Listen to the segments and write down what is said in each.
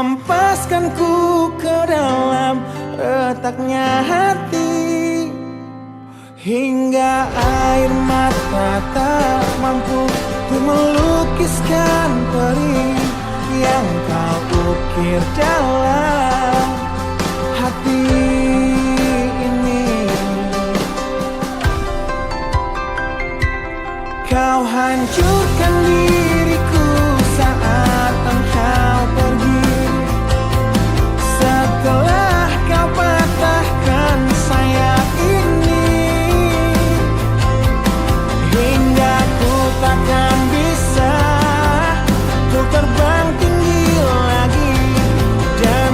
hempaskanku ke dalam retaknya hati, hingga air mata tak mampu untuk melukiskan perih yang kau ukir dalam hati ini. Kau hancurkan diriku saat engkau pergi, setelah kau patahkan sayap ini, hingga ku takkan bisa untuk terbang tinggi lagi dan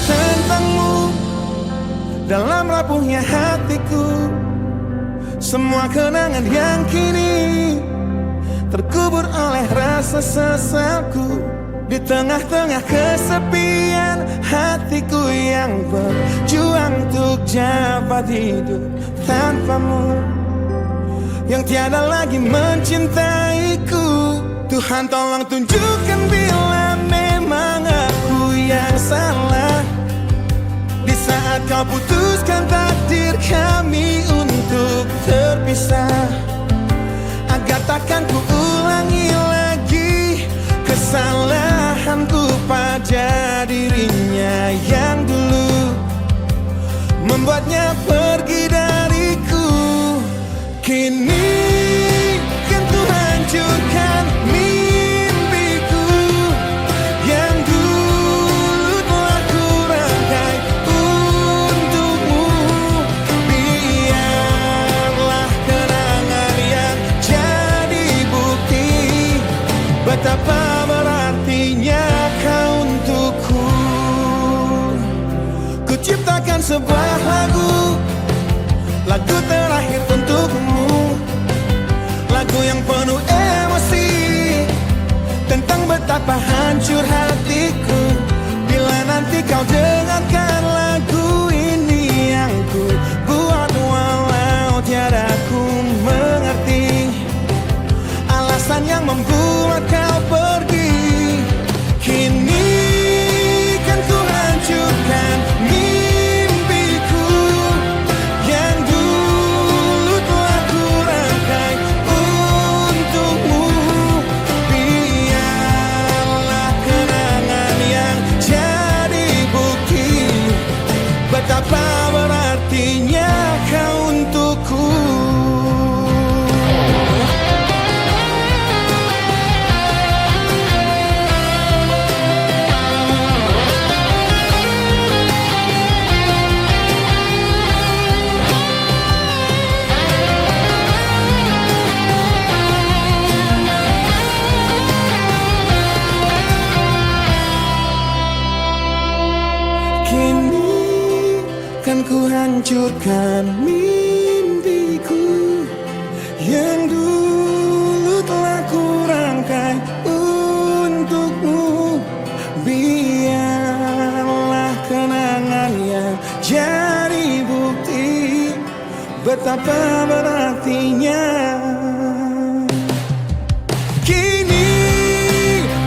tentangmu dalam rapuhnya hatiku. Semua kenangan yang kini terkubur oleh rasa sesalku. Di tengah-tengah kesepian hatiku yang berjuang untuk dapat hidup tanpamu, yang tiada lagi mencintaiku. Tuhan tolong tunjukkan bila memang aku yang salah, di saat kau putuskan takdir kami untuk terpisah, agar takkan ku ulangi lagi kesalahanku pada dirinya yang dulu membuatnya pergi dariku. Kini kan ku hancurkan mimpiku yang dulu telah ku rangkai untukmu. Biarlah kenangan yang jadi bukti betapa berartinya kau untukku. Ku ciptakan sebuah lagu terakhir untukmu, lagu yang penuh emosi tentang betapa hancur hatiku. Bila nanti kau dengarkan lagu ini yang ku buat, walau tiada ku mengerti alasan yang membuat kau pergi. Kini kan ku hancurkan mimpiku yang dulu telah ku rangkai untukmu. Biarlah kenangan yang jadi bukti betapa berartinya kau untukku. Kini kan ku hancurkan mimpiku yang dulu telah ku rangkai untukmu. Biarlah kenangan yang jadi bukti betapa berartinya. Kini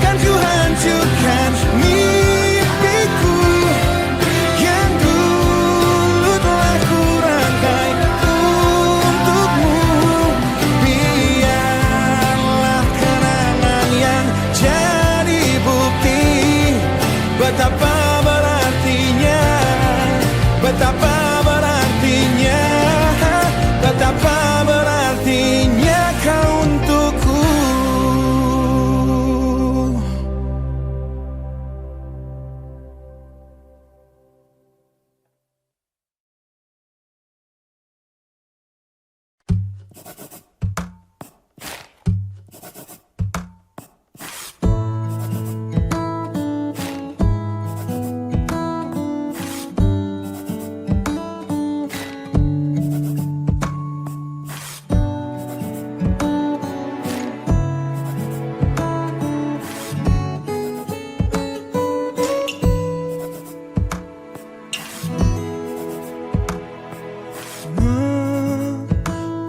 kan ku hancurkan mimpiku yang dulu telah ku rangkai untukmu. Biarlah kenangan yang jadi bukti betapa berartinya, betapa berartinya, betapa berartinya kau untukku.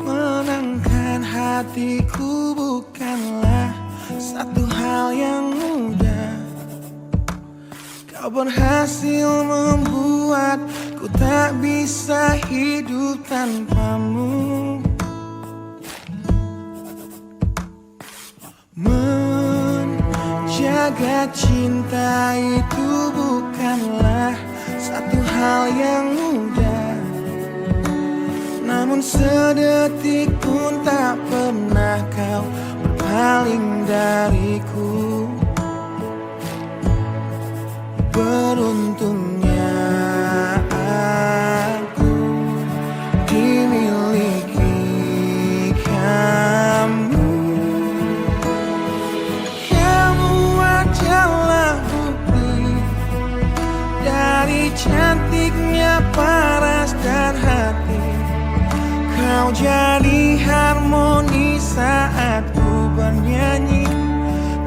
Menenangkan hatiku bukanlah satu hal yang mudah. Kau berhasil membuatku tak bisa hidup tanpamu. Menjaga cinta itu bukanlah satu hal yang mudah, namun sedetik pun tak pernah kau berpaling dariku. Beruntungnya aku dimiliki kamu. Kamu adalah bukti dari Dari cantiknya paras dan hati, kau jadi harmoni saat ku bernyanyi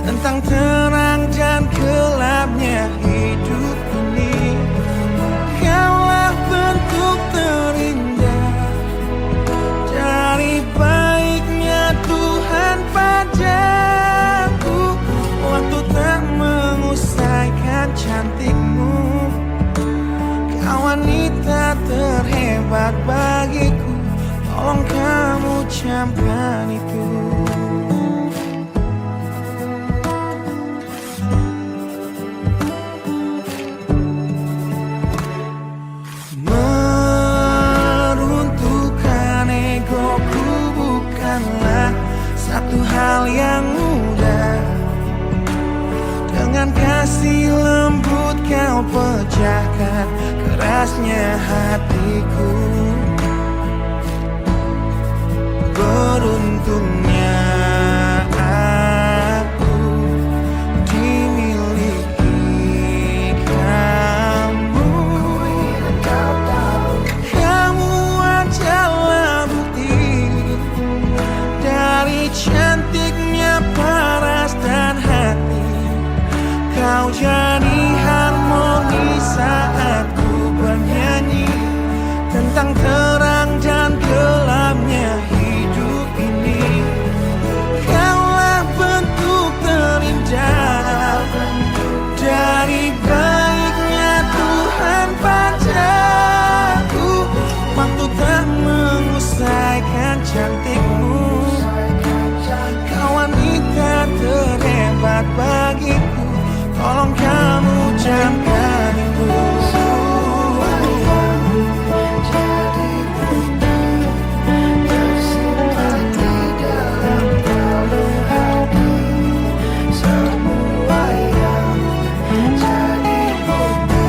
tentang terang dan gelapnya hidup ini. Kaulah bentuk terindah dari baiknya Tuhan padaku. Waktu tak mengusaikan cantikmu, kau wanita terhebat bagiku. Tolong kamu camkan itu. Meruntuhkan egoku bukanlah satu hal yang mudah. Dengan kasih lembut kau pecahkan kerasnya hatiku. Beruntungnya aku dimiliki kamu. Kamu adalah bukti dari cantiknya paras dan hati. Kau jadi harmoni saat ku bernyanyi tentang terang dan gelapnya hidup ini. Kaulah bentuk terindah dari baiknya Tuhan padaku. Waktu tak mengusaikan cantikmu, kau wanita terhebat bagiku. Tolong kamu camkan itu. Jadi bukti tersimpan di dalam kalung hati. Semua yang jadi bukti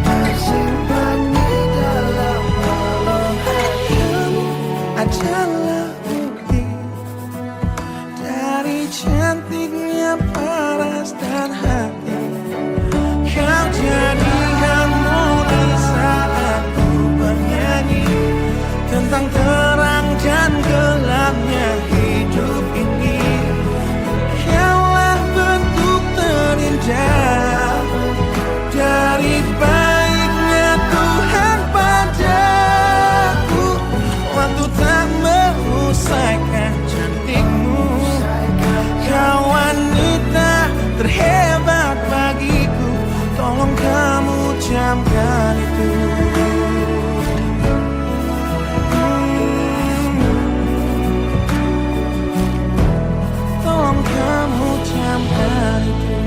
tersimpan di dalam kalung hati. Adalah bukti dari cantiknya paras dan hati. Kau jadi harmoni saat ku bernyanyi tentang terang dan gelapnya hidup ini. Kaulah bentuk terindah dari baiknya Tuhan padaku. Waktu tak mengusaikan cantikmu, kau wanita terhebat bagiku. Tolong kamu camkan itu. Tolong kamu camkan itu.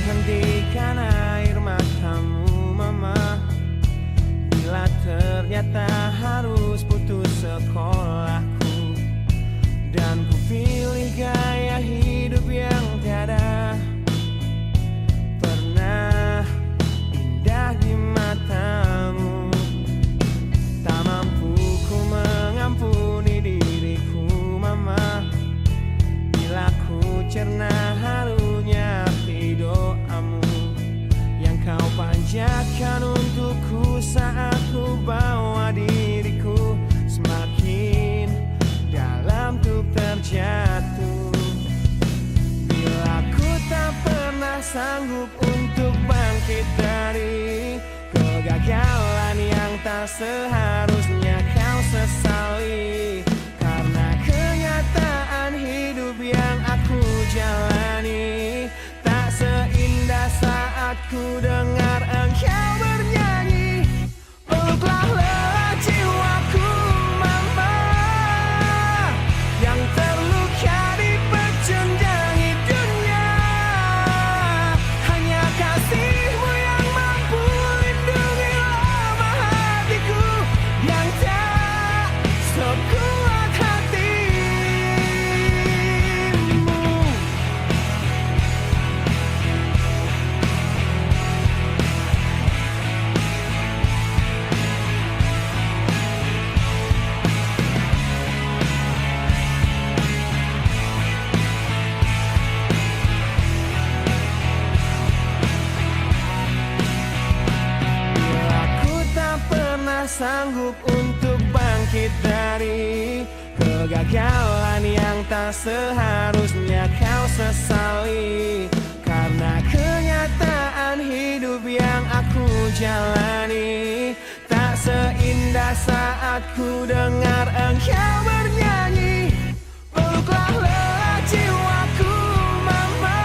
Hentikan air matamu mama, bila ternyata harus putus sekolahku, dan ku pilih gaya hidup yang tiada pernah indah di matamu. Tak mampu ku mengampuni diriku mama, bila ku cerna harunya arti doamu yang kau panjatkan untukku saat ku bawa diriku semakin dalam untuk terjatuh. Bila ku tak pernah sanggup untuk bangkit dari kegagalan yang tak seharusnya kau sesali, karena ku dengar engkau bernyanyi. Peluklah lelah jiwaku mama, yang terluka dipecundangi dunia. Hanya kasihmu yang mampu lindungi lemah hatiku, yang tak sekuat hatimu. Aku tak pernah sanggup untuk bangkit dari kegagalan yang tak seharusnya kau sesali. Karena kenyataan hidup yang aku jalani tak seindah saat ku dengar engkau bernyanyi. Peluklah lelah jiwaku mama,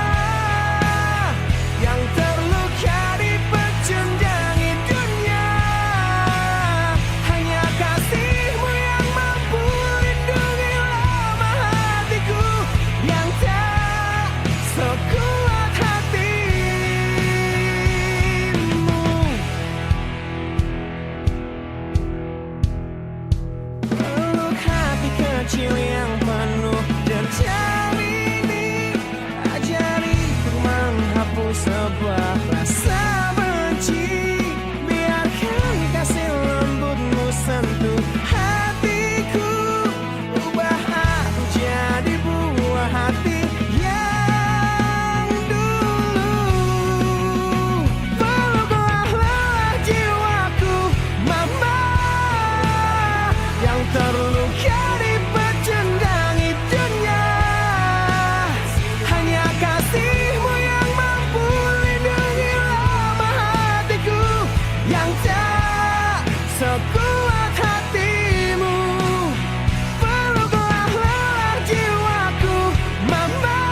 yang terluka dipecundangi dunia. Hanya kasihmu yang mampu lindungi lemah hatiku, yang tak sekuat hatimu. Peluk hati kecil yang penuh dendam ini, ajari ku menghapus sebuah rasa benci. Biarkan kasih lembutmu sentuh hatiku, ubah aku jadi buah hati yang dulu. Peluklah lelah jiwaku mama, yang terluka dipecundangi dunia. Hanya kasihmu yang mampu lindungi lemah hatiku, yang tak sekuat hatimu. Peluklah lelah jiwaku mama,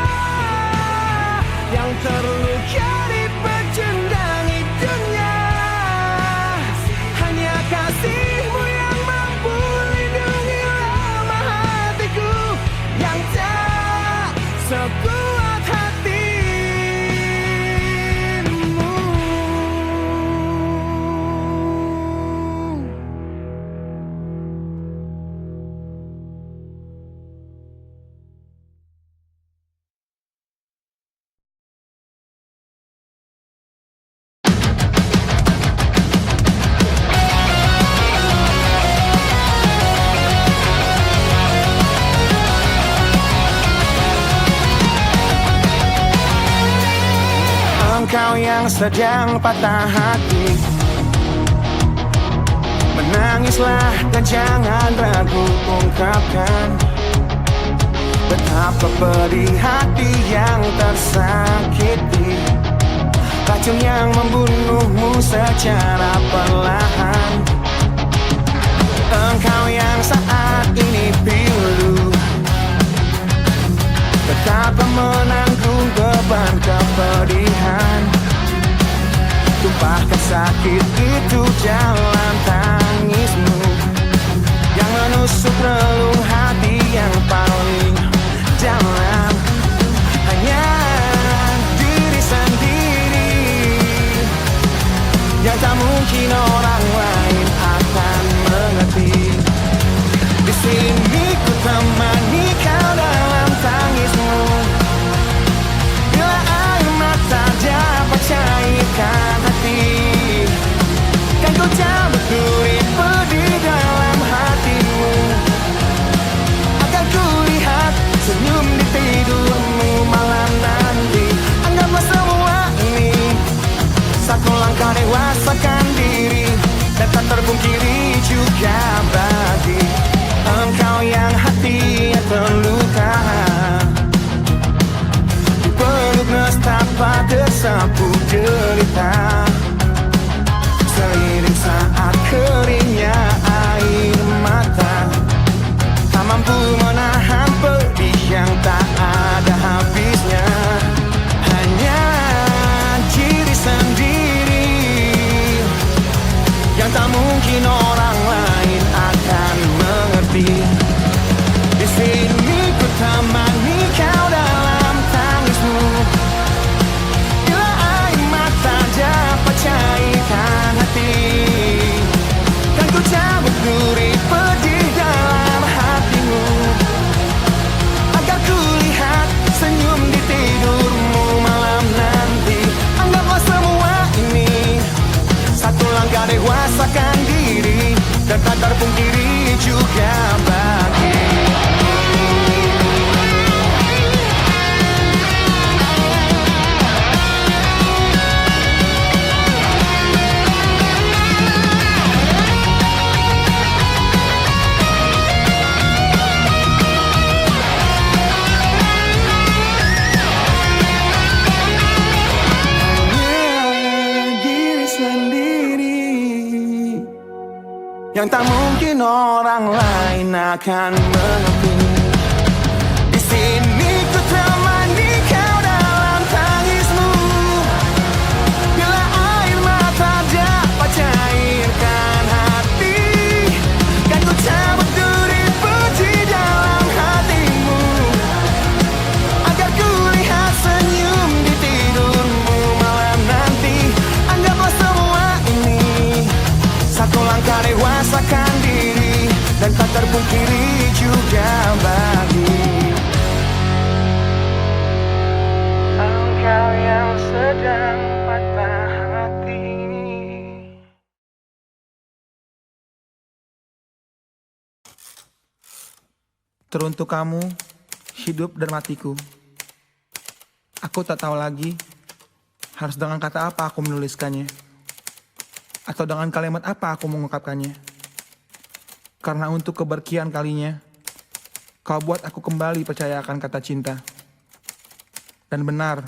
yang terluka dipecundangi dunia. Hanya kasihmu yang mampu lindungi lemah hatiku, yang tak sekuat hatimu. Engkau yang sedang patah hati, menangislah dan jangan ragu ungkapkan betapa pedih hati yang tersakiti. Racun yang membunuhmu secara perlahan. Engkau yang saat ini pilu, tetap menanggung beban kepedihan. Tumpahkan sakit itu dalam tangismu, yang menusuk relung hati yang paling dalam. Hanya diri sendiri yang tak mungkin orang lain akan mengerti. Di sini ku temani kau dalam tangismu, bila air mata dapat cairkan hati, kan kau cabut duri pedih dalam hatimu. Akan ku lihat senyum di tidurmu malam nanti. Anggaplah semua ini satu langkah dewasakan diri, dan tak terpungkiri juga bagi engkau yang hatinya terluka. Dipeluk nestapa tersapu derita, seiring saat keringnya air mata. Tak mampu menahan pedih yang tak ada habisnya. Hanya diri sendiri yang tak mungkin orang lain akan mengerti. Di sini ku temani kau dalam tangismu. Bila air mata dapat cairkan hati, kan ku cabut duri benci dalam hatimu, agar ku lihat senyum di tidurmu malam nanti. Anggaplah semua ini satu langkah dewasakan diri, dan tak terpungkiri juga bagi engkau yang sedang patah hati. Teruntuk kamu, hidup dan matiku. Aku tak tahu lagi harus dengan kata apa aku menuliskannya, atau dengan kalimat apa aku mengungkapkannya. Karena untuk keberkian kalinya, kau buat aku kembali percaya akan kata cinta. Dan benar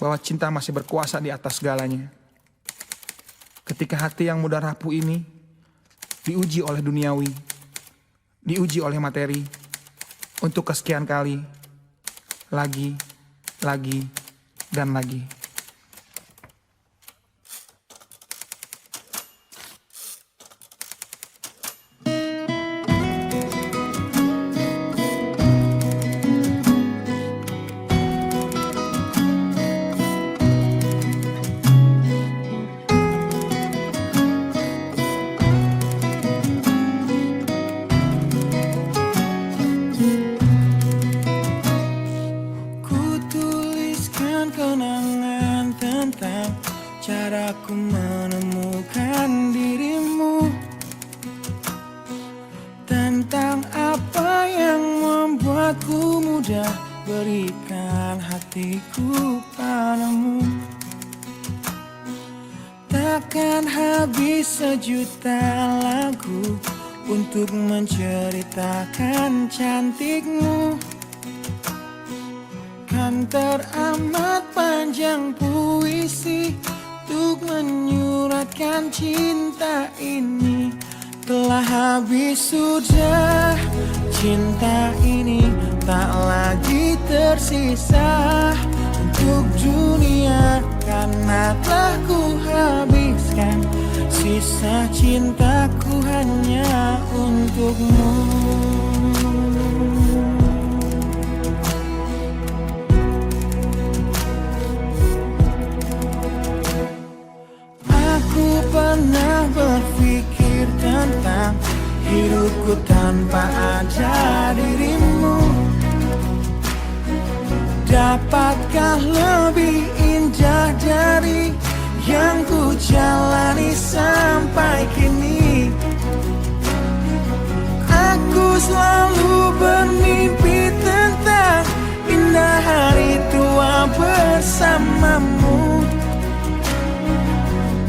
bahwa cinta masih berkuasa di atas segalanya. Ketika hati yang mudah rapuh ini diuji oleh duniawi, diuji oleh materi, untuk kesekian kali, lagi, dan lagi. Kenangan tentang caraku menemukan dirimu, tentang apa yang membuatku mudah berikan hatiku padamu. Takkan habis sejuta lagu untuk menceritakan cantikmu. Kan teramat panjang puisi untuk menyuratkan cinta ini. Telah habis sudah cinta ini, tak lagi tersisa untuk dunia, karena telah ku habiskan sisa cintaku hanya untukmu. Pernah berpikir tentang hidupku tanpa ada dirimu. Dapatkah lebih indah dari yang ku jalani sampai kini? Aku selalu bermimpi tentang indah hari tua bersamamu.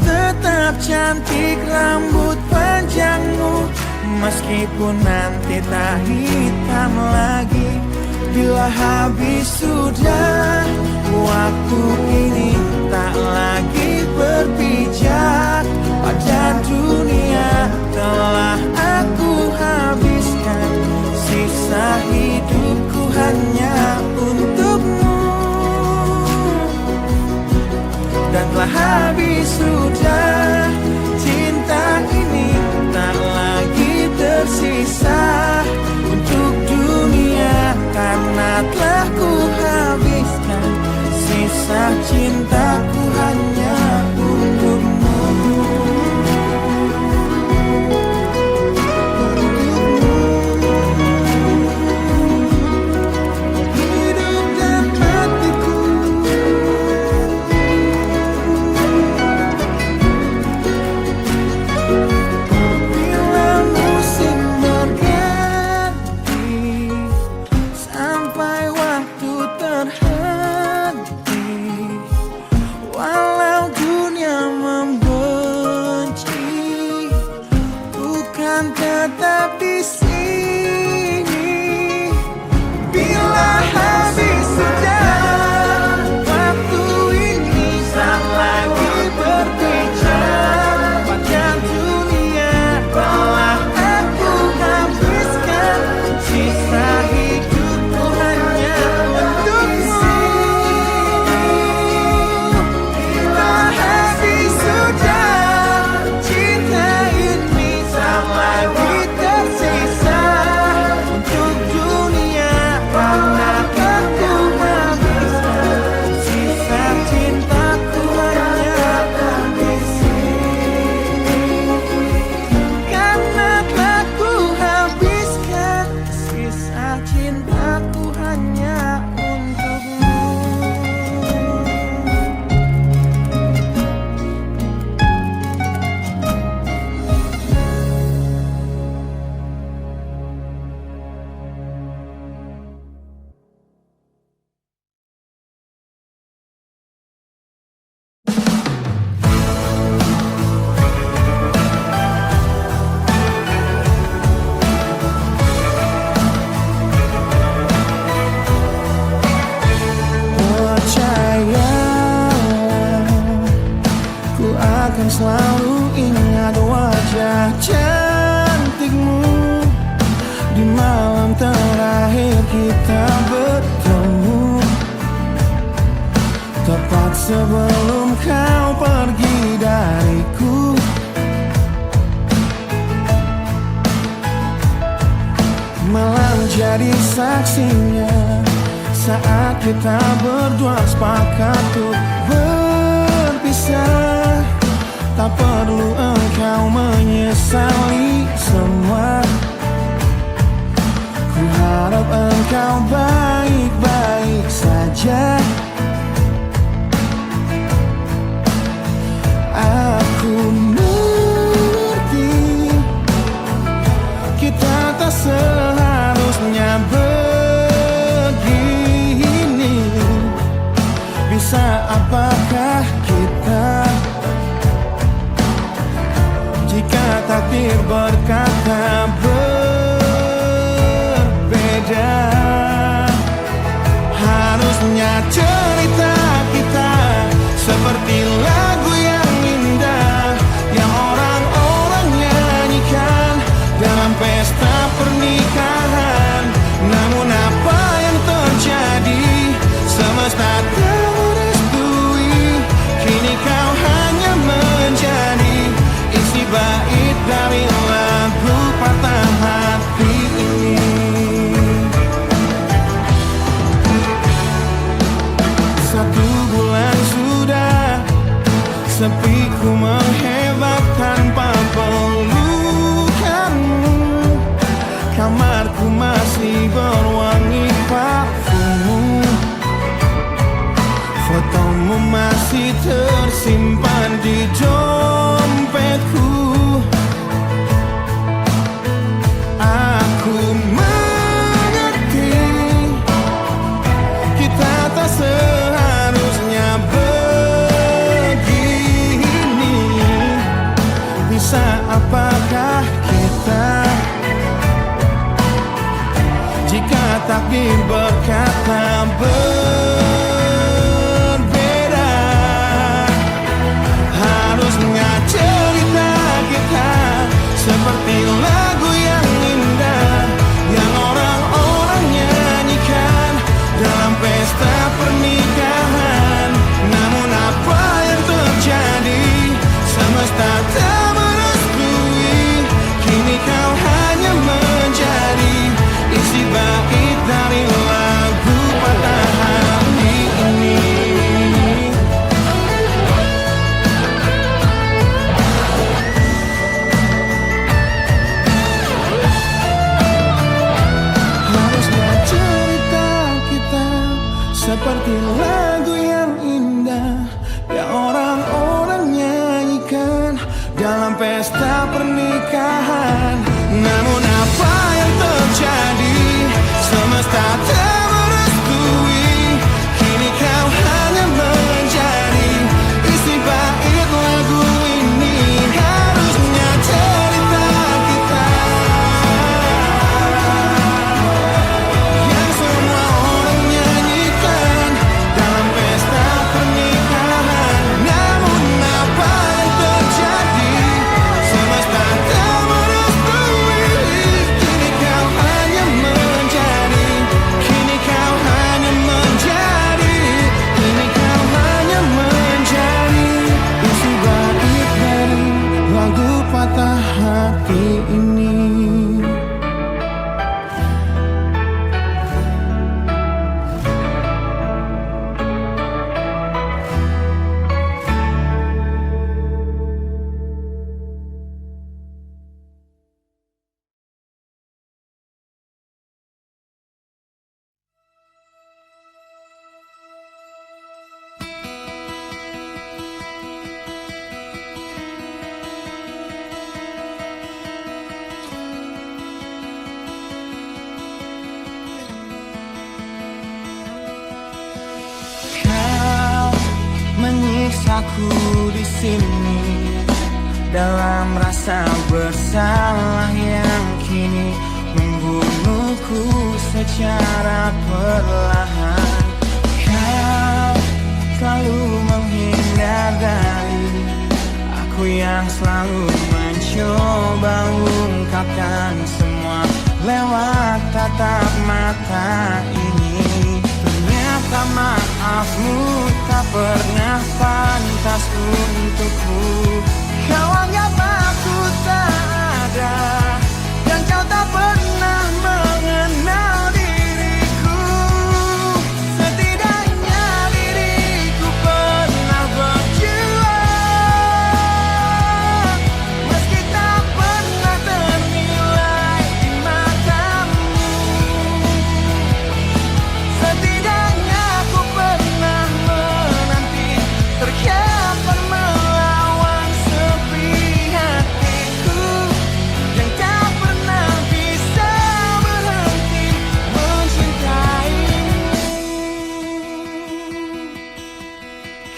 Tetap cantik rambut panjangmu, meskipun nanti tak hitam lagi. Bila habis sudah waktu ini, tak lagi berpijak pada dunia. Telah aku habiskan sisa hidupku hanya untukmu. Dan telah habis sudah cinta ini, tak lagi tersisa untuk dunia, karena telah ku habiskan sisa cintaku hanya untukmu. Hidup dan matiku. cintaku hanya untukmu. Akan selalu ingat wajah cantikmu di malam terakhir kita bertemu, tepat sebelum kau pergi dariku. Malam jadi saksinya saat kita berdua sepakat untuk berpisah. Tak perlu engkau menyesali semua. Ku harap engkau baik-baik saja. Aku mengerti kita tak seharusnya begini. Bisa apakah kita jika takdir berkata berbeda? Harusnya cerita kita seperti lagu yang indah yang orang-orang nyanyikan dalam pesta pernikahan. Namun apa yang terjadi? Semesta tak merestui. Kini kau hanya menjadi isi bait dari lagu patah hati ini. Satu bulan sudah sepi ku menghebat tanpa pelukanmu. Kamarku masih berwangi parfummu. Fotomu masih tersimpan di dompetku. Aku mengerti kita tak seharusnya begini. Bisa apakah kita jika takdir berkata berbeda? Harusnya cerita kita seperti lagu yang indah yang orang-orang nyanyikan dalam pesta pernikahan. Namun apa yang terjadi? Semesta tak merestui. Kini kau hanya menjadi isi bait dari lagu patah hati ini. Harusnya cerita kita seperti lagu yang indah yang orang-orang nyanyikan dalam pesta pernikahan. Namun apa yang terjadi? Semesta tak merestui. Kini kau hanya menjadi isi bait lagu ini. Harusnya cerita kita yang semua orang nyanyikan dalam pesta pernikahan. Namun apa yang terjadi? Semesta tak merestui. aku di sini dalam rasa bersalah yang kini membunuhku secara perlahan. Kau selalu menghindar dari aku yang selalu mencoba ungkapkan semua lewat tatap mata ini. Ternyata maafmu tak pernah pantas untukku. Kau anggap aku tak ada, dan kau tak pernah mengenal diriku. Setidaknya diriku pernah berjuang, meski tak pernah ternilai di matamu. Setidaknya aku pernah menanti, terkapan melawan sepi hatiku yang tak pernah bisa berhenti mencintaimu.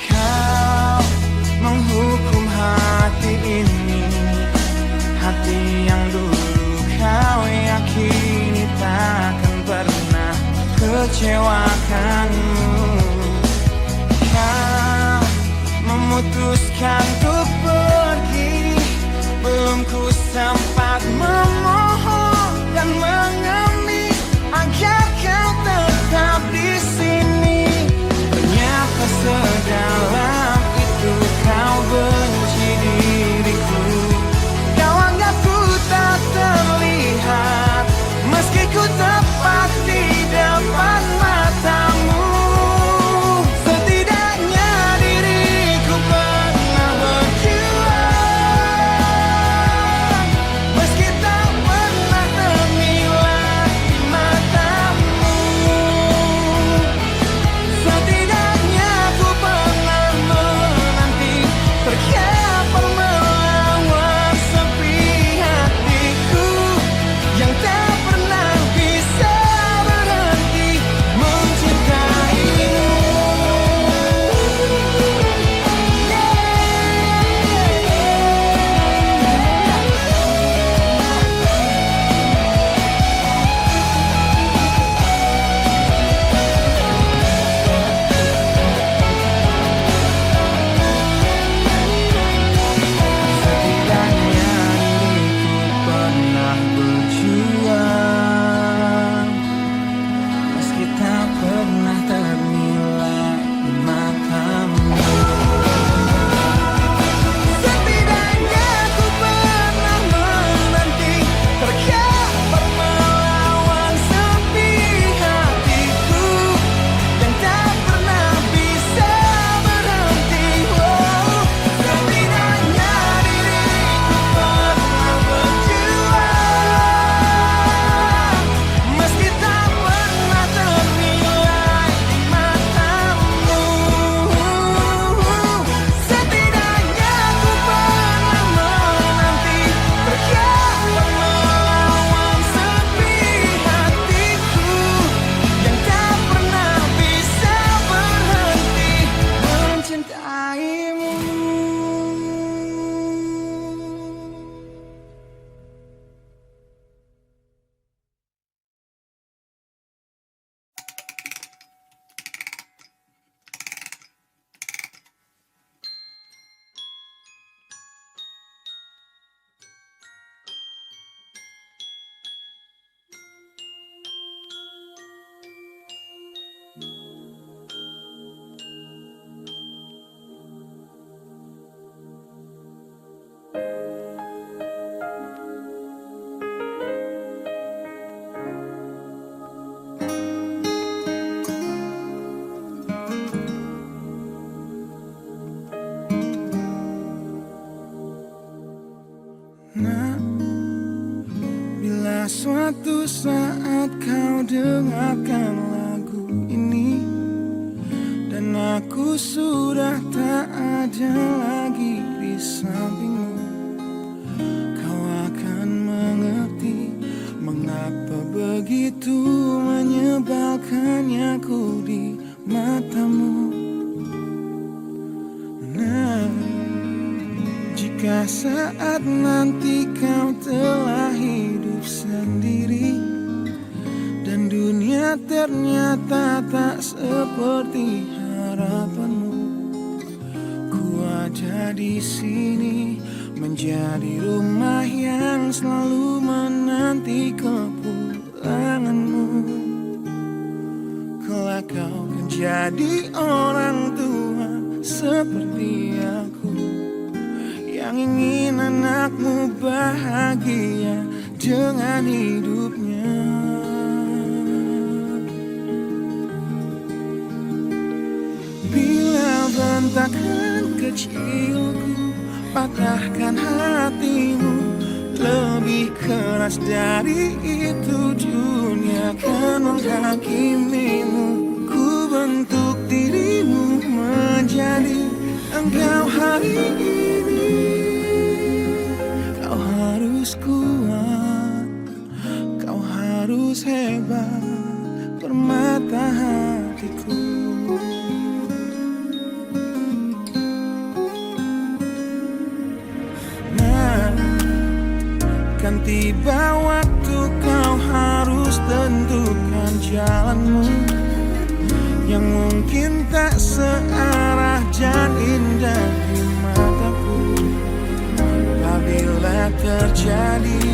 Kau menghukum hati ini, hati yang dulu kau yakini takkan pernah kecewakanmu. Kau memutuskan untuk pergi, belum ku sempat memohon dan mengemis agar kau tetap di sini. Ternyata sedalam itu kau benci diriku. Kau anggap ku tak terlihat, meski ku tepat di depan matamu. Setidaknya diriku pernah berjuang, meski tak pernah ternilai di matamu. Setidaknya ku pernah menanti, terkapan melawan sepi hatiku yang tak pernah bisa berhenti mencintaimu. Setidaknya diriku pernah berjuang, meski tak pernah ternilai di matamu. Setidaknya ku pernah menanti, terkapan melawan sepi hatiku yang tak pernah bisa berhenti. Setidaknya diriku pernah berjuang, meski tak pernah ternilai di matamu. Setidaknya ku pernah menanti, terkapan melawan sepi hatiku yang tak pernah bisa berhenti mencintaimu. Nah, bila suatu saat kau dengarkan lagu ini dan aku sudah tak ada lagi di sampingmu, kau akan mengerti mengapa begitu menyebalkannya ku di matamu. Nah, Pada saat nanti kau telah hidup sendiri dan dunia ternyata tak seperti harapanmu, ku ada di sini menjadi rumah yang selalu menanti kepulanganmu. Kelak kau kan jadi orang tua seperti aku, yang ingin anakmu bahagia dengan hidupnya. Bila bentakan kecilku patahkan hatimu, lebih keras dari itu dunia akan menghakimimu. Ku bentuk dirimu menjadi engkau hari ini. Kau harus kuat, kau harus hebat, permata hatiku. Kan tiba waktu kau harus tentukan jalanmu, yang mungkin tak searah dan indah di mataku. Apabila terjadi,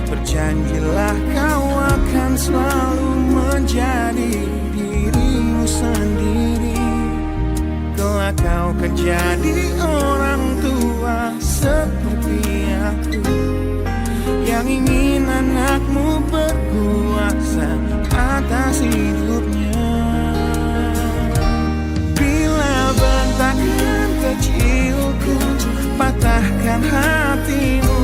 berjanjilah kau akan selalu menjadi dirimu sendiri. Kelak kau kan jadi orang tua seperti aku, yang ingin anakmu berkuasa atas hidupnya. Bila bentakan kecilku patahkan hatimu,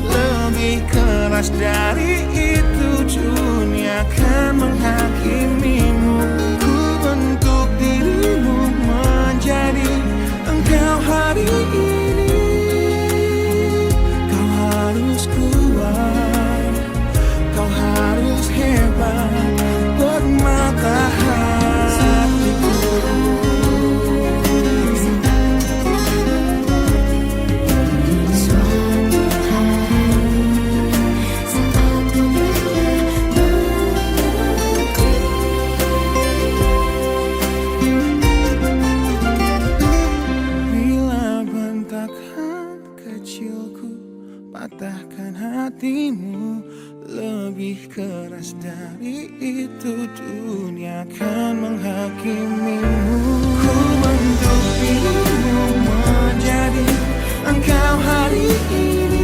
lebih keras dari itu dunia akan menghakimimu. Ku bentuk dirimu menjadi engkau hari ini. Kau harus kuat, kau harus hebat, permata hatiku. Suatu hari saat ku bermimpi, bila bentakan kecilku patahkan hatimu, lebih keras dari itu dunia akan menghakimimu. Ku bentuk dirimu menjadi engkau hari ini.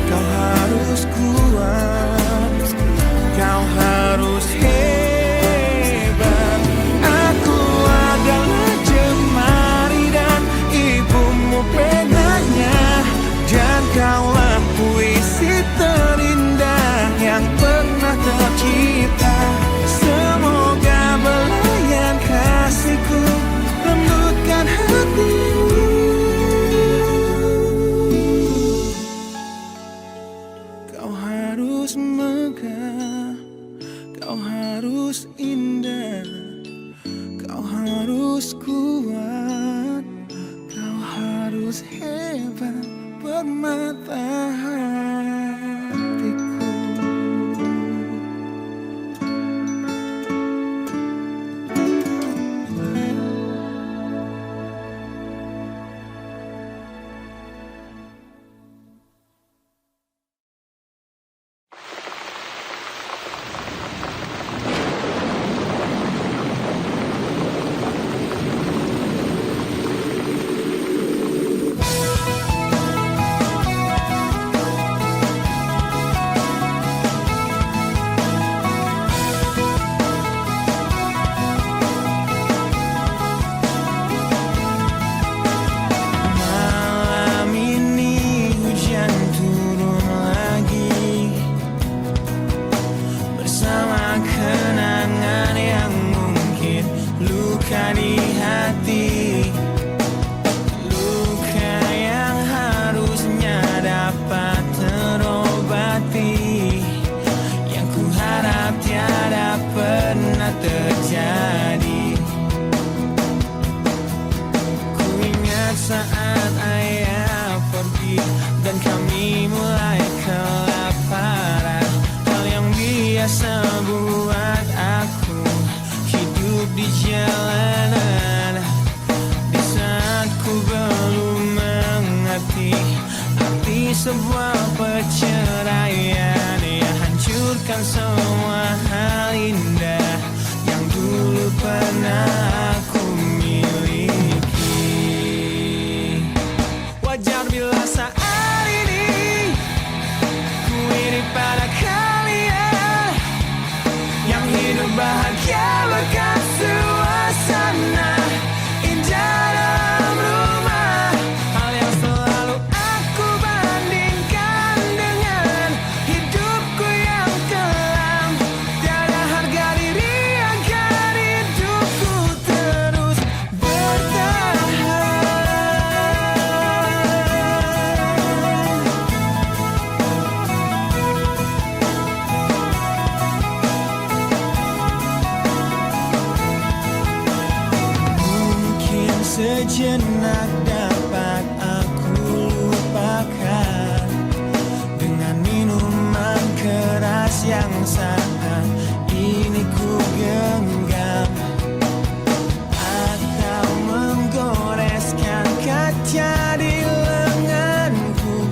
Kau harus kuat, kau harus hebat. Aku adalah jemari dan ibumu penanya, dan kaulah puisi terindah yang pernah tercipta. Semoga belayan kasihku lembutkan hatimu. Kau harus megah, kau harus indah, kau harus kuat, kau harus hebat, permata hatiku. hidup bahagia bekas suasana indah dalam rumah. Hal yang selalu aku bandingkan dengan hidupku yang kelam. Tiada harga diri agar hidupku terus bertahan. Mungkin sejenak dapat aku lupakan dengan minuman keras yang saat ini ku genggam, atau menggoreskan kaca di lenganku.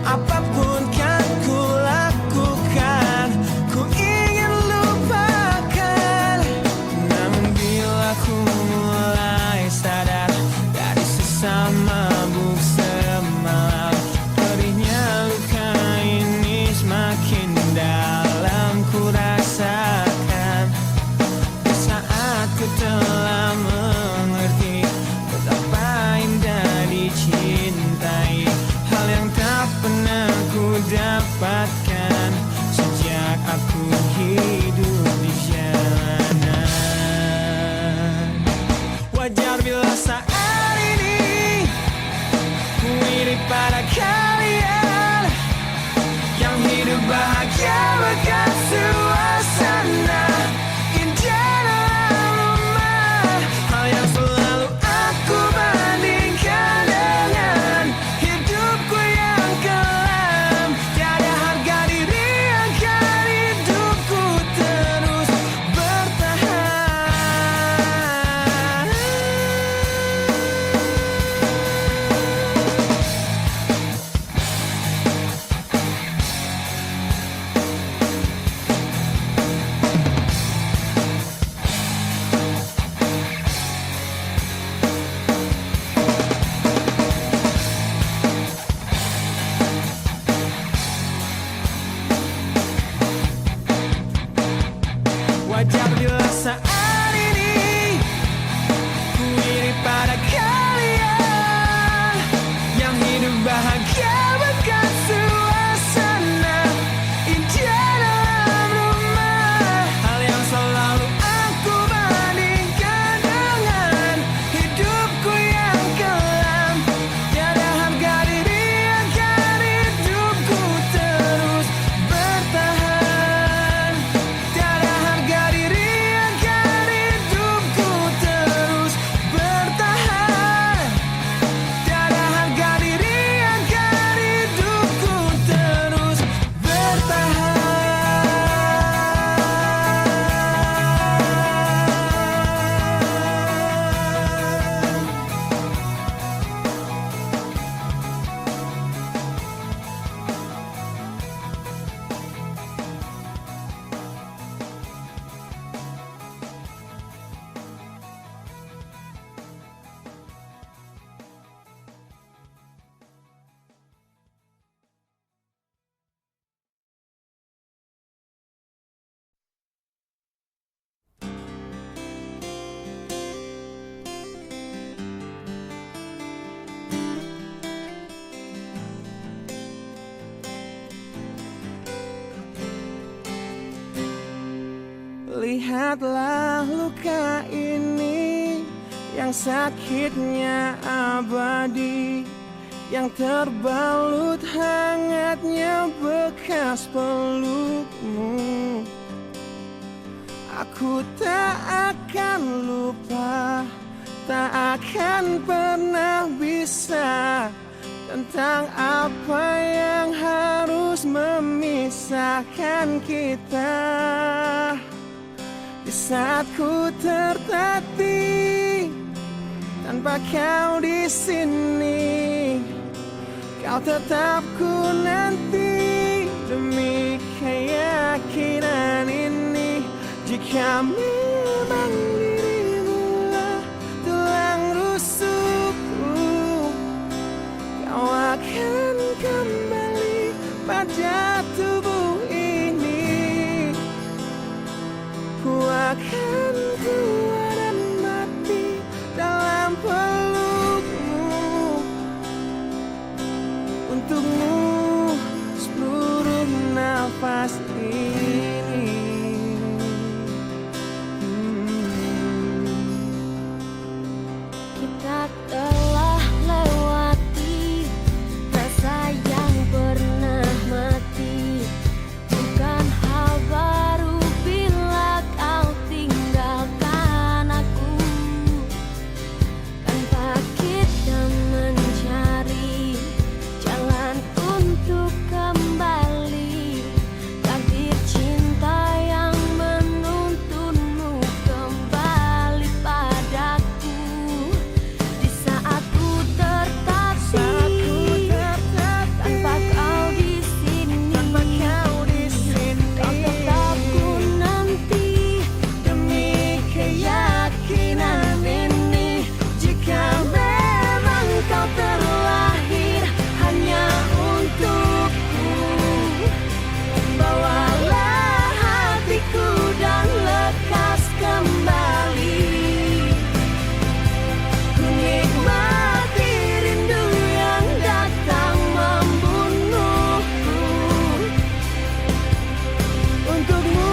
Apapun kan ku lakukan, ku ingin lupakan. Namun bila ku mulai sadar dari sesama mabuk semalam, perihnya luka ini semakin dalam ku rasakan. Di saat ku telah mengerti betapa indah dicintai, hal yang tak pernah ku dapatkan sejak aku hidup di jalanan. Wajar bila saat ini ku iri pada kalian yang hidup bahagia bekas suasana indah dalam rumah. Hal yang selalu aku bandingkan dengan hidupku yang kelam. Tiada harga diri agar hidupku terus bertahan. Wajar bila saat ini ku iri pada kalian yang hidup bahagia bekas suasana indah dalam rumah. Hal yang selalu aku bandingkan dengan hidupku yang kelam. Tiada harga diri agar hidupku terus bertahan. Tiada harga diri agar hidupku terus bertahan. Tiada harga diri agar hidupku terus bertahan. Lihatlah luka ini yang sakitnya abadi, yang terbalut hangatnya bekas pelukmu. Aku tak akan lupa, tak akan pernah bisa tentang apa yang harus memisahkan kita. Di saat ku tertatih tanpa kau di sini, kau tetap ku nanti demi keyakinan ini. Jika memang dirimulah tulang rusukku, kau akan kembali pada tubuh ini. akan tua dan mati dalam pelukmu. Untukmu seluruh nafas ini. Kita telah lewati rasa yang pernah mati. Bukan hal baru bila kau tinggalkan aku. Tanpa kita mencari jalan untuk kembali. Takdir cinta yang menuntunmu kembali padaku. Di saat ku tertatih tanpa kau di sini, kau tetap ku nanti demi keyakinan ini. Jika memang kau terlahir hanya untukku, bawalah hatiku dan lekas kembali. Ku nikmati rindu yang datang membunuhku. Untukmu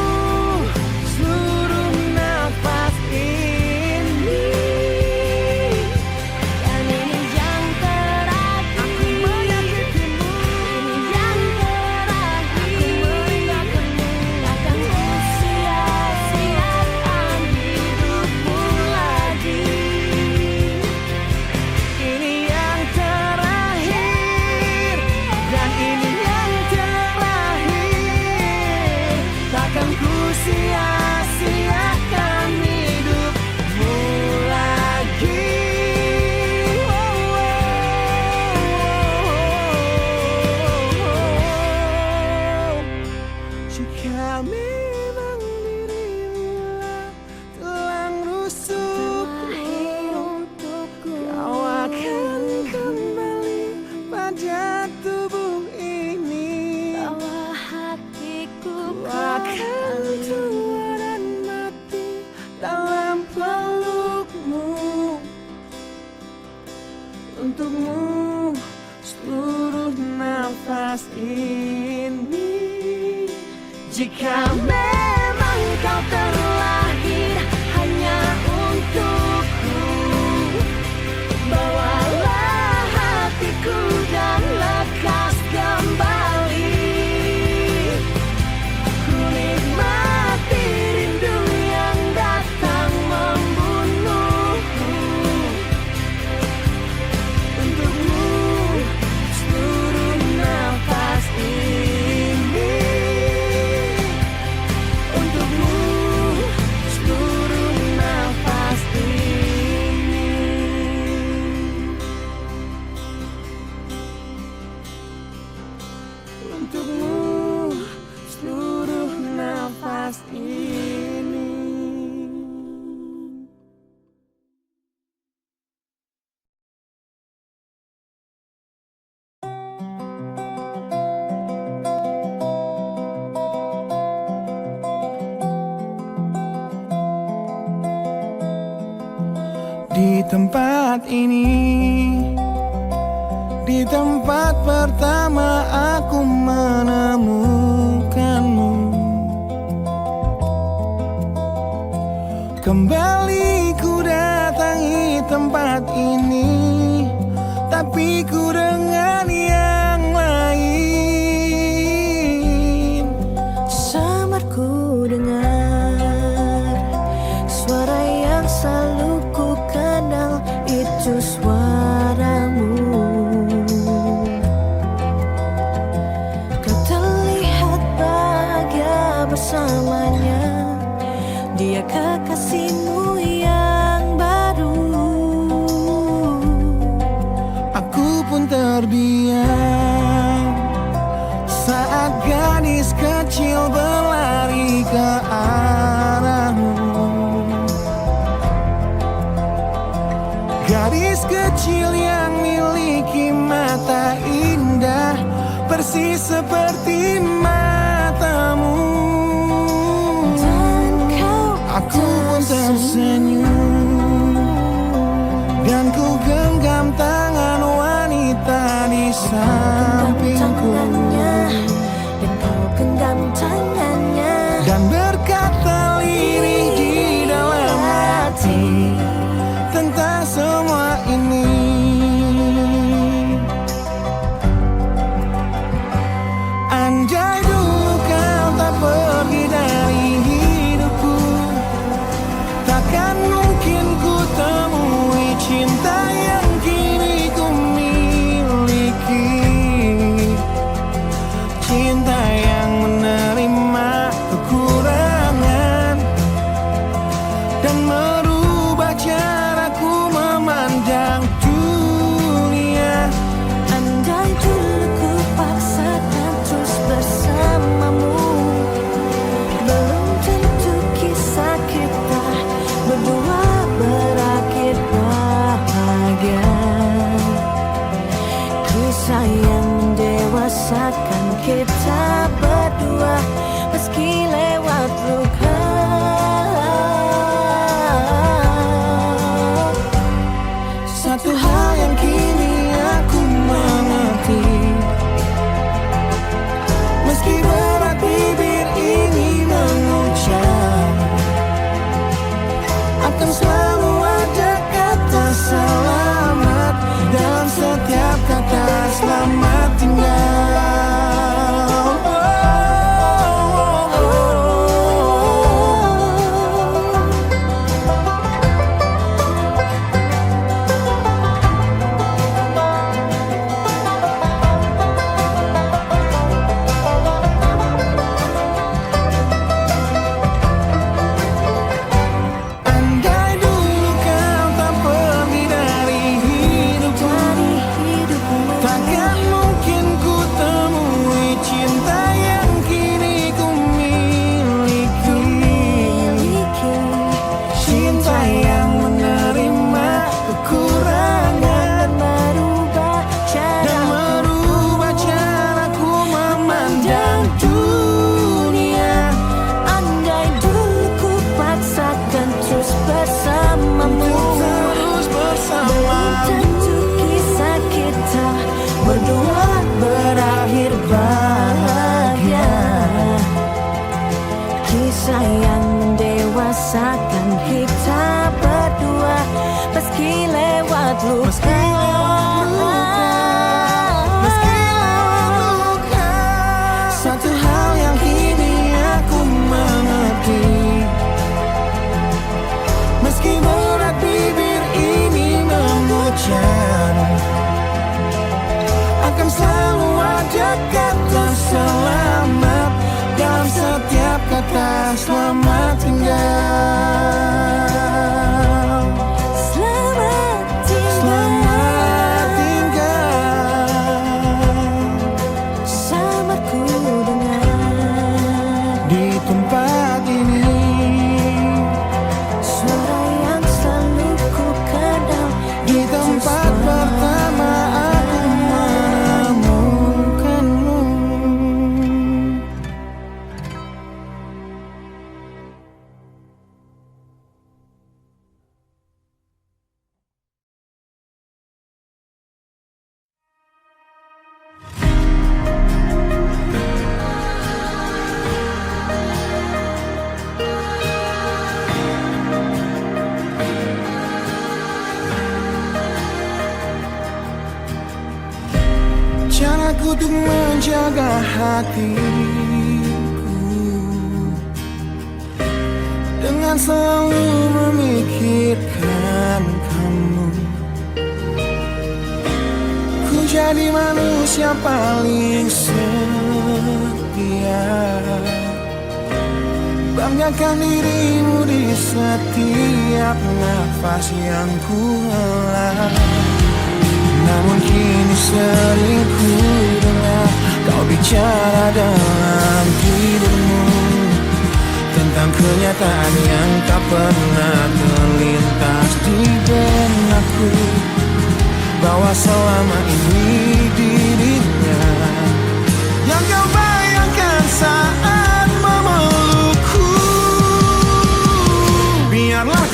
seluruh nafas ini. Dan ini yang terakhir. Aku menyakitimu. Ini yang terakhir. Takkan ku sia-siakan hidupmu lagi. Ini yang terakhir, dan ini yang terakhir. Takkan ku sia-siakan hidupmu lagi. Jika memang dirimu telah rusukku, Terakhir untukku, kau akan kembali pada tubuh ini. bawa hatiku Ku akan tua dan mati dalam pelukmu. Untukmu seluruh nafas ini. Jika memang kau terlahir hanya untukku, bawalah hatiku dan lekas kembali. Ku nikmati rindu yang datang membunuhku. Untukmu seluruh nafas ini. Untukmu seluruh nafas ini. Untukmu seluruh nafas ini. Di tempat ini, di tempat pertama aku menemukanmu. Kembali ku datangi tempat ini, tapi ku dengan yang lain. samar ku dengar suara yang selalu ku kenal, itu suaramu. Kau terlihat bahagia bersamanya, dia kekasihmu yang baru. Aku pun terdiam saat gadis kecil berlari ke arahmu. Gadis kecil yang miliki mata indah, persis seperti matamu. Dan kau tersenyum, dan ku genggam tangan wanita di sampingku, dan kau genggam tangannya, dan berkata lirih di dalam hati tentang semua ini. Andai dulu kau tak pergi dari hidupku, takkan mungkin ku temui cinta yang kini ku miliki. Cinta yang menerima kekurangan dan merubah caraku memandang dunia. andai dulu ku paksakan terus bersamamu, belum tentu kisah kita berdua berakhir bahagia. Kisah yang mendewasakan kita berdua meski lewat luka. Satu hal yang kini aku mengerti, meski berat bibir ini mengucap, akan selalu ada kata selamat dalam setiap kata selamat tinggal. Andai dulu kau tak pergi dari hidupku, takkan mungkin ku temui cinta yang kini ku miliki. Cinta yang menerima kekurangan dan merubah caraku memandang dunia. Andai dulu ku paksakan terus bersamamu, Terus bersama, belum tentu kisah kita berdua berakhir bahagia. Kisah yang mendewasakan kita berdua meski lewat luka. meski luka. Satu hal yang kini aku mengerti, meski berat bibir ini mengucap, akan selalu ada kata selamat dalam setiap kata selamat tinggal. Selamat Selamat tinggal bersamaku dengan di tempat ini. suara yang selalu ku kenal. Di tempat pertama aku menemukanmu. Caraku untuk menjaga hatiku dengan selalu memikirkan kamu. Ku jadi manusia paling setia, banggakan dirimu di setiap nafas yang ku hela. Namun kini sering ku dengar kau bicara dalam tidurmu tentang kenyataan yang tak pernah terlintas di benakku, bahwa selama ini dirinya yang kau bayangkan saat memelukku. Biarlah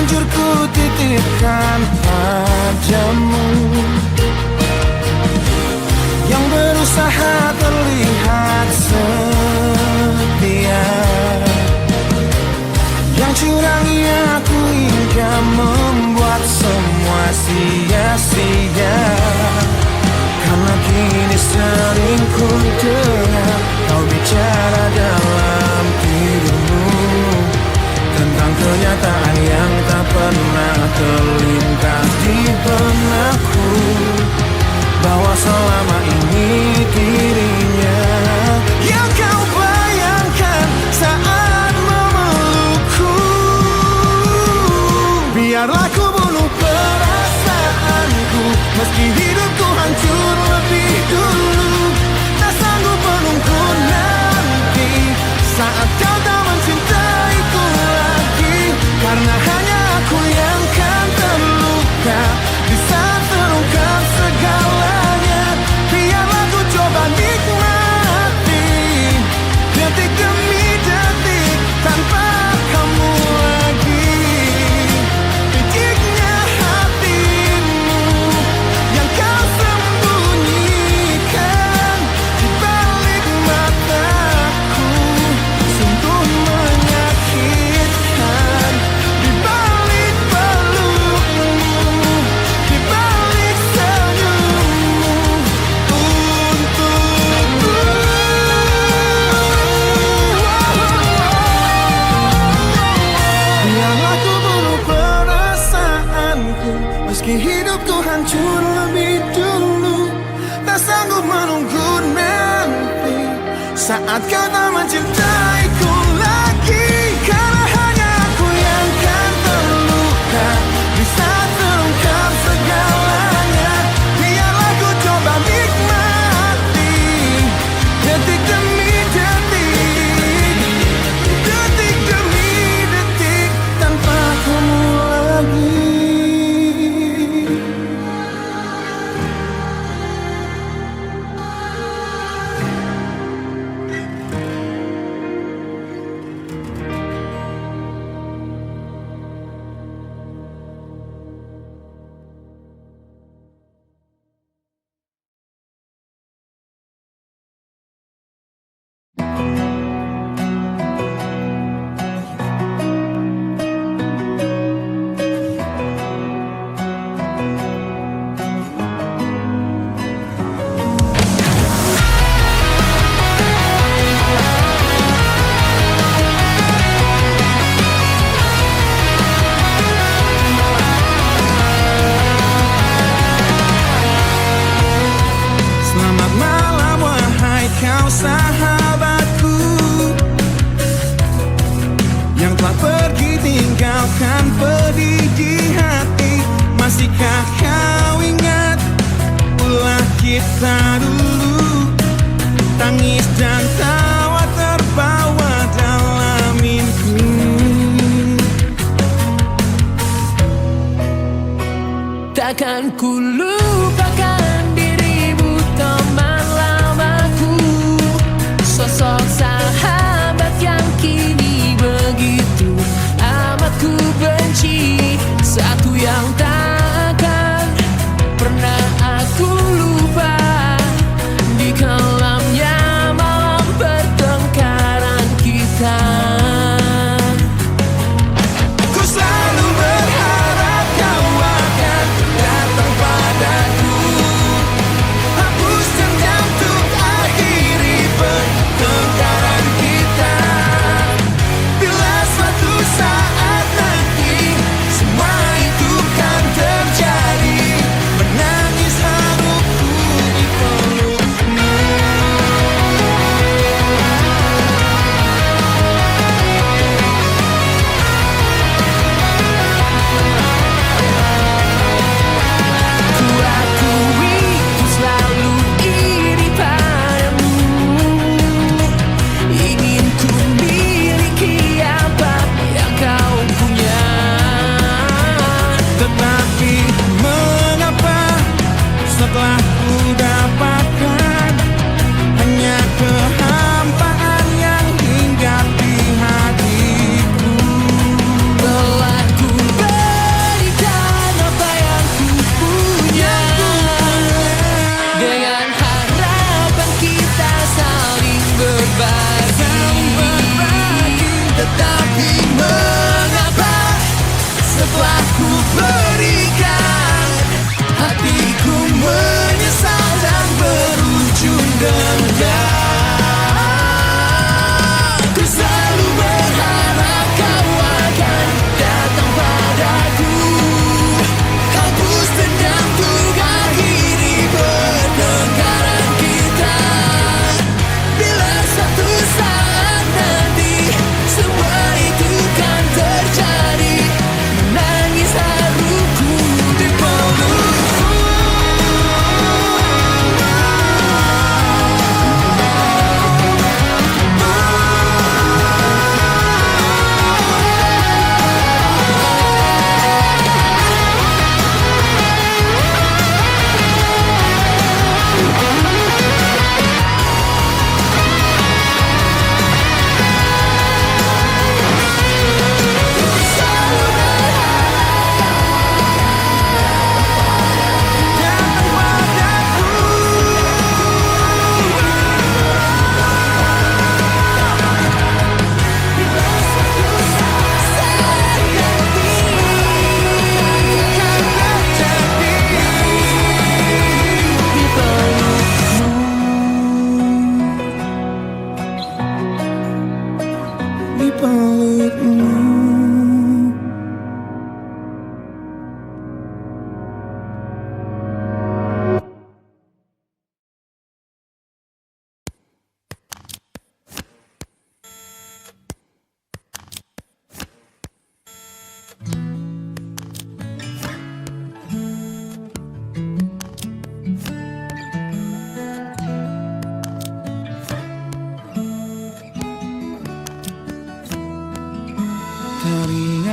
terlanjur ku titipkan padamu, yang berusaha terlihat setia, yang curangi aku hingga membuat semua sia-sia. Karena kini sering ku dengar kau bicara dalam tidurmu tentang kenyataan yang tak pernah terlintas di benakku, bahwa selama ini dirinya yang kau bayangkan saat memelukku. Biarlah ku bunuh perasaanku, meski hidupku hancur lebih dulu. Tak sanggup menunggu nanti saat kau tak mencintaiku lagi, karena hanya aku yang kan terluka di saat terungkap segalanya. Biarlah ku coba nikmati detik demi detik tanpa kamu lagi. Piciknya hatimu yang kau sembunyikan di balik mataku, sungguh menyakitkan. Di balik pelukmu, di balik senyummu untukku. Biarlah ku bunuh perasaanku, meski hidupku hancur lebih dulu. Tak sanggup menunggu nanti saat kau tak mencintaiku lagi, karena hanya aku yang kan terluka di saat terungkap segalanya. Biarlah ku coba nikmati detik demi detik, detik demi detik tanpa kamu lagi. Selamat malam wahai kau sahabatku, yang telah pergi tinggalkan pedih di hati. Masihkah kau ingat ulah kita dulu, tangis dan tawa terbawa dalam mimpi. Takkan ku lupakan dirimu, teman lamaku, sosok sahabat yang kini begitu amat ku benci. Satu yang takkan pernah aku lupa, di kelamnya malam pertengkaran kita. Ku selalu berharap kau akan datang padaku, hapus dendam untuk akhiri pertengkaran kita. Bila suatu saat nanti semua itu kan terjadi, menangis harupku di pelukmu. Ku akui ku selalu iri padamu, ingin ku miliki apa yang kau punya. Tetapi mengapa setelah ku dapatkan hanya kehampaan yang hinggap di hatiku. Telah ku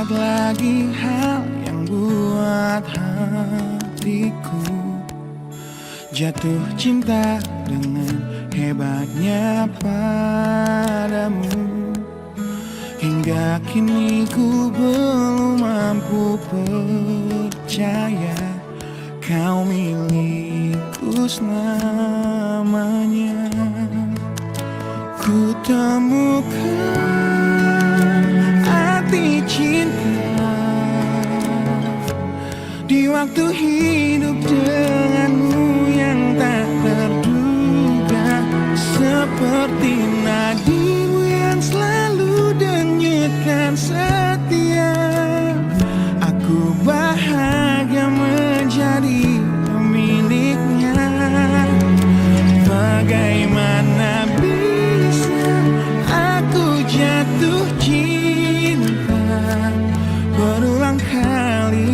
lagi hal yang buat hatiku jatuh cinta dengan hebatnya padamu. Hingga kini ku belum mampu percaya kau milikku selamanya. Ku temukan arti cinta di waktu hidup denganmu yang tak terduga, seperti nadimu yang selalu denyutkan setia. Aku bahagia menjadi pemiliknya. Bagaimana bisa aku jatuh cinta berulang kali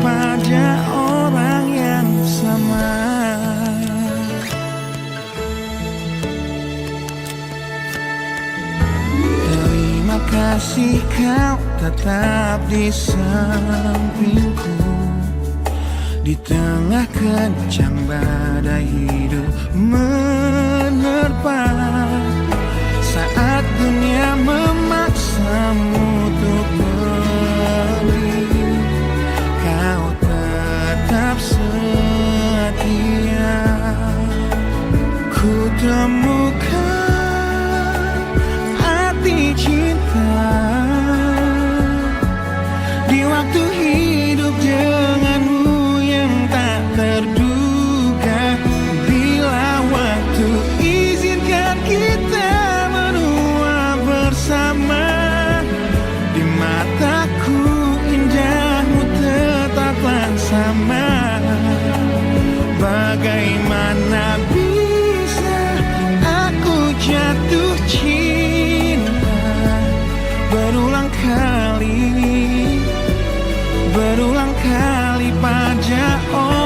pada orang yang sama. Terima kasih kau tetap di sampingku di tengah kencang badai hidup menerpa. Saat dunia memaksamu untuk pergi, kau tetap setia. Ku temukan arti cinta di waktu hidup denganmu yang tak terduga. Bila waktu izinkan kita menua bersama, di mataku indahmu tetaplah sama. Bagaimana bisa aku jatuh cinta berulang kali pada orang